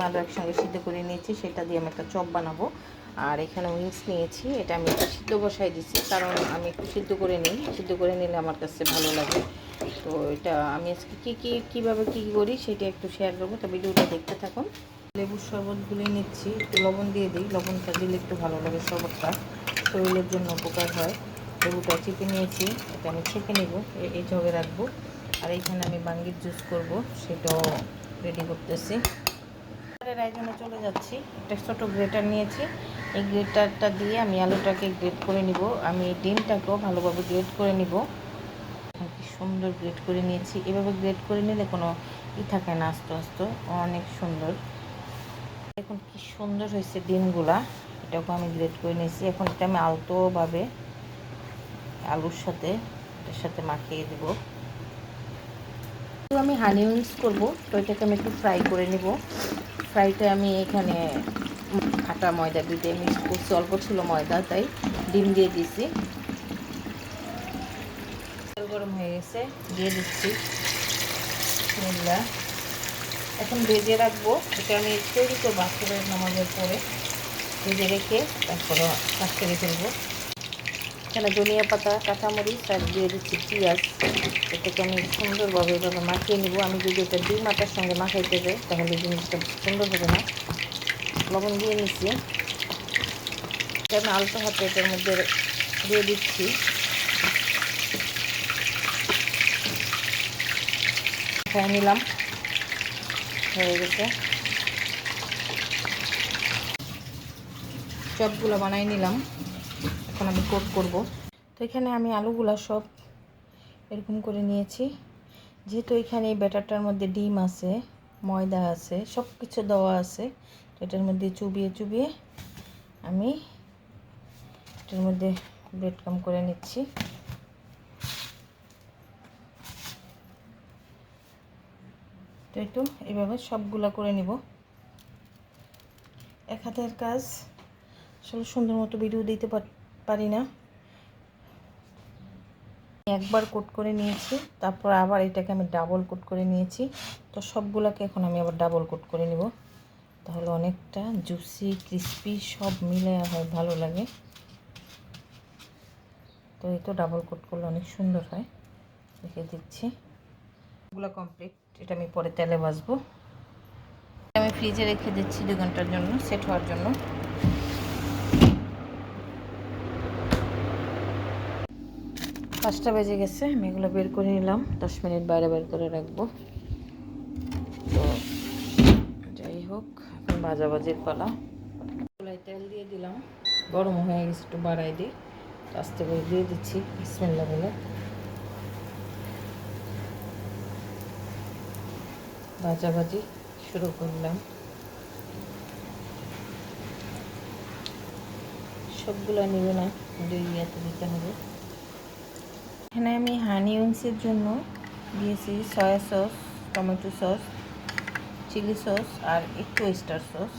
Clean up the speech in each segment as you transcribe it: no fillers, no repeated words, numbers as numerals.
আলু একসঙ্গে সিদ্ধ করে নিয়েছি, সেটা দিয়ে আমি একটা চপ বানাবো। আর এখানে উইংস নিয়েছি, এটা আমি একটু সিদ্ধ বসাই দিচ্ছি, কারণ আমি একটু সিদ্ধ করে নিই, সিদ্ধ করে নিলে আমার কাছে ভালো লাগে। তো এটা আমি আজকে কীভাবে কী করি সেটা একটু শেয়ার করবো, তো ভিডিওটা দেখতে থাকুন। লেবুর শরবতগুলি নিচ্ছি, একটু লবণ দিয়ে দিই, লবণটা দিলে একটু ভালো লাগে, শরবতটা শরীরের জন্য উপকার হয়। লেবুটা চিপে নিয়েছি, এটা আমি ছেঁকে নেব, এই জগে রাখবো। আর এইখানে আমি বাঙ্গির জুস করব, সেটাও রেডি করতেছি। আয়োজনে চলে যাচ্ছি। একটা ছোটো গ্রেটার নিয়েছি, এই গ্রেটারটা দিয়ে আমি আলুটাকে গ্রেট করে নিব, আমি ডিমটাকেও ভালোভাবে গ্রেট করে নিব। কি সুন্দর গ্রেট করে নিয়েছি, এভাবে গ্রেট করে নিলে কোনো থাকে না, আস্তে আস্তে অনেক সুন্দর। এখন কি সুন্দর হয়েছে ডিমগুলা, এটাকেও আমি গ্রেট করে নিয়েছি। এখন এটা আমি আলতোভাবে আলুর সাথে এটার সাথে মাখিয়ে দেব। আমি হানি উইংস করবো, তো এটাকে আমি একটু ফ্রাই করে নেব। ফ্রাইতে আমি এখানে আটা ময়দা দিয়ে মিক্স করছি, অল্প ছিল ময়দা, তাই ডিম দিয়ে দিয়েছি। তেল গরম হয়ে গেছে, দিয়ে দিচ্ছি বিসমিল্লাহ। এখন ভেজে রাখবো, এটা আমি তৈরি করবো আসরের নামাজের পরে, ভেজে রেখে তারপরে কাজ করে ফেলবো। এখানে ধনিয়া পাতা, কাঁচামরিচ আর দিয়ে দিচ্ছি পেঁয়াজ। এটাকে আমি সুন্দরভাবে এভাবে মাখিয়ে নিব। আমি যদি এটা ডিম আটার সঙ্গে মাখাইতে যাই তাহলে জিনিসটা সুন্দর হবে না। লবণ দিয়ে নিচ্ছি, এটা আমি আলতো হাতে এটার মধ্যে দিয়ে দিচ্ছি। খাই নিলাম, হয়ে গেছে। চপগুলো বানাই নিলাম, এখন আমি কোট করব। তো এখানে আমি আলুগুলা সব এরকম করে নিয়েছি। যেহেতু এখানে এই ব্যাটারটার মধ্যে ডিম আছে, ময়দা আছে, সব কিছু দেওয়া আছে, তো এটার মধ্যে চুবিয়ে চুবিয়ে আমি এটার মধ্যে ব্রেড ক্রাম্ব করে নিচ্ছি। তো একটু এইভাবে সবগুলা করে নিব। এক হাতের কাজ, আসলে সুন্দর মতো ভিডিও দিতে পারি না। একবার কোট করে নিয়েছি, তারপর আবার এটাকে আমি ডাবল কোট করে নিয়েছি। তো সবগুলোকে এখন আমি আবার ডাবল কোট করে নিব, তাহলে অনেকটা জুসি ক্রিস্পি সব মিলে হয়, ভালো লাগে। তো এই তো ডাবল কোট করলে অনেক সুন্দর হয়, রেখে দিচ্ছি। এগুলো কমপ্লিট, এটা আমি পরে তেলে ভাজবো। আমি ফ্রিজে রেখে দিচ্ছি 2 ঘন্টার জন্য সেট হওয়ার জন্য। 5টা বেজে গেছে, আমি এগুলো বের করে নিলাম, 10 মিনিট বাইরে বের করে রাখবো। তো যাই হোক, এখন ভাজাভাজির পালা। চুলায় তেল দিয়ে দিলাম, গরম হয়ে গেছে, একটু বাড়াই দিই। আস্তে করে দিয়ে দিচ্ছি বিসমিল্লাহ বলে। ভাজাভাজি শুরু করলাম, সবগুলো নেবে না, ইয়াতে দিতে হবে। এখানে আমি হানি উইংসের জন্য দিয়েছি soy sauce, tomato sauce, chili sauce আর একটু ওয়েস্টার সস।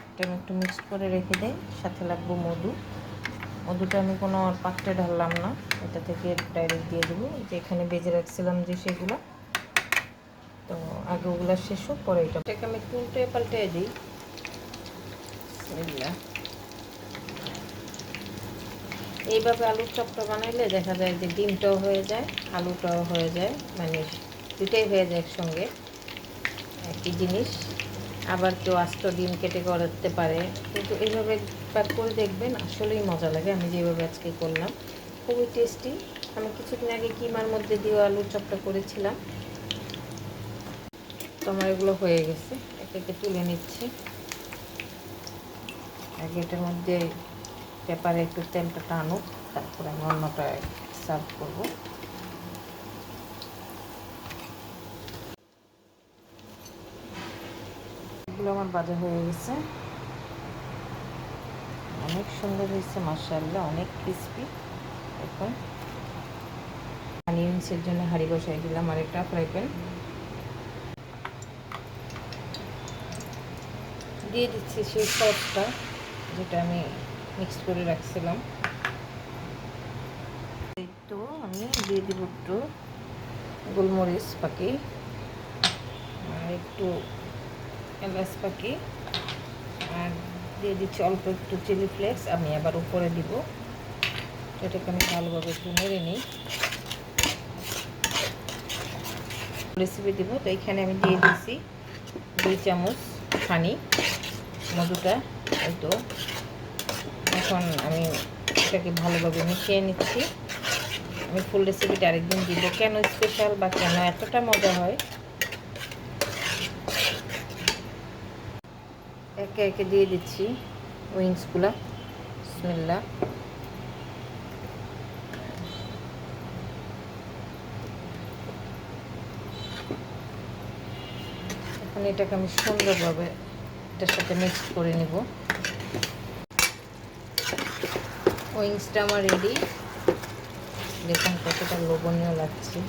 এটা আমি একটু মিক্সড করে রেখে দেই। সাথে লাগবো মধু। মধুটা আমি কোনো পাত্রে ঢাললাম না, এটা থেকে ডাইরেক্ট দিয়ে দেবো। যে এখানে বেজে রাখছিলাম যে সেগুলো, তো আগে ওগুলো শেষ হোক, পরে এটাকে আমি একটু উল্টে পাল্টে দিই। এইভাবে আলুর চপটা বানাইলে দেখা যায় যে ডিমটাও হয়ে যায়, আলুটাও হয়ে যায়, মানে দুটাই হয়ে যায় একসঙ্গে, একই জিনিস। আবার কেউ আস্ত ডিম কেটে করতে পারে, কিন্তু এইভাবে করে দেখবেন, আসলেই মজা লাগে। আমি যেভাবে আজকে করলাম খুবই টেস্টি। আমি কিছুদিন আগে কিমার মধ্যে দিয়ে আলুর চপটা করেছিলাম। তো আমার এগুলো হয়ে গেছে, এটাকে তুলে নিচ্ছি। আগে এটার মধ্যে পেপারে একটু তেলটা টানুক, তারপরে আমি অন্যটা সার্ভ করবো। এগুলো আমার ভাজা হয়ে গেছে, অনেক সুন্দর হয়েছে মাশাআল্লাহ, অনেক ক্রিস্পি। এখন হানি উইংসের জন্য হাঁড়ি বসাই দিলাম, আর একটা ফ্রাই প্যান দিয়ে দিচ্ছি সেই সসটা যেটা আমি মিক্স করে রাখছিলাম। তো আমি দিয়ে দিব একটু গোলমরিচ পাখি আর একটু এলাচ পাখি, আর দিয়ে দিচ্ছি অল্প একটু চিলি ফ্লেক্স। আমি আবার উপরে দিব। এটাকে আমি ভালোভাবে একটু নেড়ে নিই। রেসিপি দিব, তো এখানে আমি দিয়ে দিচ্ছি 2 চামচ হানি, মধুটা। এই তো এখন আমি এটাকে ভালোভাবে মিশিয়ে নিচ্ছি। আমি ফুল রেসিপিটা আরেকদিন দিব, কেন স্পেশাল বা কেন এতটা মজা হয়। একে একে দিয়ে দিচ্ছি উইংসগুলা। বিসমিল্লাহ। এখন এটাকে আমি সুন্দরভাবে এটার সাথে মিক্স করে নিব। উইংসটা আমার রেডি। দেখুন কতটা লোভনীয় লাগছে।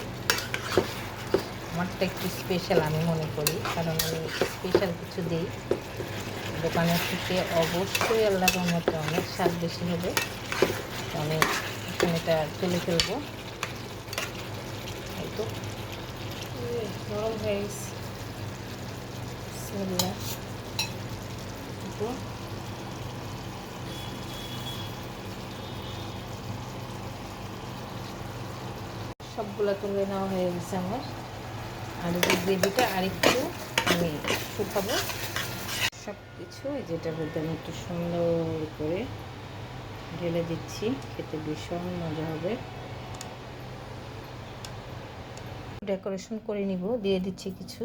আমারটা একটু স্পেশাল আমি মনে করি, কারণ আমি স্পেশাল কিছু দিই। দোকানের থেকে অবশ্যই আল্লাহর রহমতে অনেক স্বাদ বেশি হবে। তো আমি এখন এটা তুলে ফেলবো। এই তো নরম হয়ে গেছে। বিসমিল্লাহ। সবগুলো তুলে নেওয়া হয়ে গেছে আমার। আর এই গ্রেভিটা আরেকটু আমি শুকাবো। সব কিছু যেটার মধ্যে আমি একটু সুন্দর করে ঢেলে দিচ্ছি। খেতে ভীষণ মজা হবে। ডেকোরেশন করে নিব। দিয়ে দিচ্ছি কিছু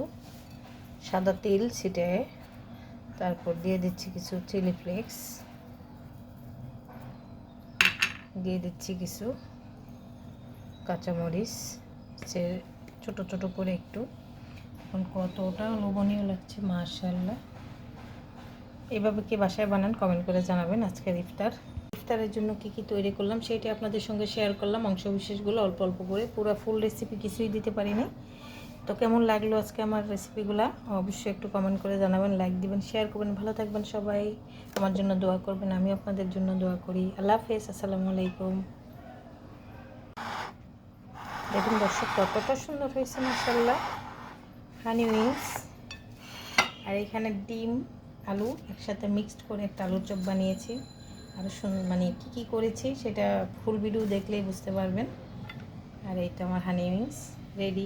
সাদা তেল ছিটিয়ে, তারপর দিয়ে দিচ্ছি কিছু চিলি ফ্লেক্স, দিয়ে দিচ্ছি কিছু কাঁচামরিচ সে ছোট ছোট করে একটু। এখন কতটা লোভনীয় লাগছে মাশাআল্লাহ। এভাবে কি বাসায় বানান কমেন্ট করে জানাবেন। আজকের ইফতারের জন্য কি কি তৈরি করলাম সেটি আপনাদের সঙ্গে শেয়ার করলাম। অংশবিশেষগুলো অল্প অল্প করে, পুরো ফুল রেসিপি কিছুই দিতে পারিনি। তো কেমন লাগলো আজকে আমার রেসিপিগুলো অবশ্যই একটু কমেন্ট করে জানাবেন, লাইক দিবেন, শেয়ার করবেন। ভালো থাকবেন সবাই, আমার জন্য দোয়া করবেন, আমি আপনাদের জন্য দোয়া করি। আল্লাহ হাফেজ, আসসালামু আলাইকুম। দেখুন দর্শক কতটা সুন্দর হয়েছে মাশাআল্লাহ হানি উইংস। আর এখানে ডিম আলু একসাথে মিক্সড করে একটা আলুর চপ বানিয়েছি। আরও মানে কী করেছি সেটা ফুল ভিডিও দেখলেই বুঝতে পারবেন। আর এইটা আমার হানি উইংস রেডি।